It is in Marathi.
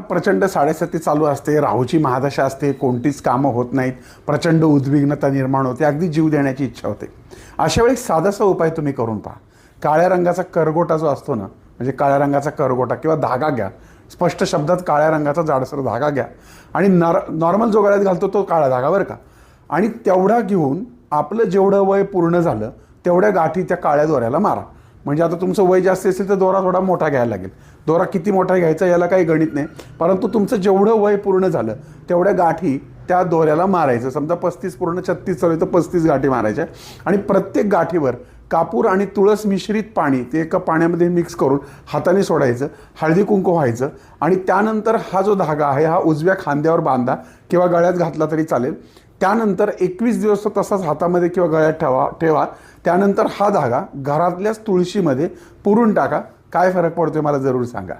प्रचंड साडेसाती चालू असते, राहूची महादशा असते, कोणतीच कामं होत नाहीत, प्रचंड उद्विग्नता निर्माण होते, अगदी जीव देण्याची इच्छा होते. अशा वेळी साधासा उपाय तुम्ही करून पहा. काळ्या रंगाचा करगोटा जो असतो ना, म्हणजे काळ्या रंगाचा करगोटा किंवा धागा घ्या. स्पष्ट शब्दात काळ्या रंगाचा जाडसर धागा घ्या आणि नॉर्मल जो गळ्यात घालतो तो काळा धागा बरं का. आणि तेवढा घेऊन आपलं जेवढं वय पूर्ण झालं तेवढ्या गाठी त्या काळ्या दोऱ्याला मारा. म्हणजे आता तुमचं वय जास्त असेल तर दोरा थोडा मोठा घ्यायला लागेल. दोरा किती मोठा घ्यायचा याला काही गणित नाही, परंतु तुमचं जेवढं वय पूर्ण झालं तेवढ्या गाठी त्या दोऱ्याला मारायचं. समजा 35 पूर्ण 36 चालू तर 35 गाठी मारायच्या आणि प्रत्येक गाठीवर कापूर आणि तुळस मिश्रित पाणी ते एका पाण्यामध्ये मिक्स करून हाताने सोडायचं, हळदी कुंकू व्हायचं आणि त्यानंतर हा जो धागा आहे हा उजव्या खांद्यावर बांधा किंवा गळ्यात घातला तरी चालेल. त्यानंतर 21 दिवस तो तसाच हातामध्ये किंवा गळ्यात ठेवा. त्यानंतर हा धागा घरातल्याच तुळशीमध्ये पुरून टाका. काय फरक पडतोय मला जरूर सांगा.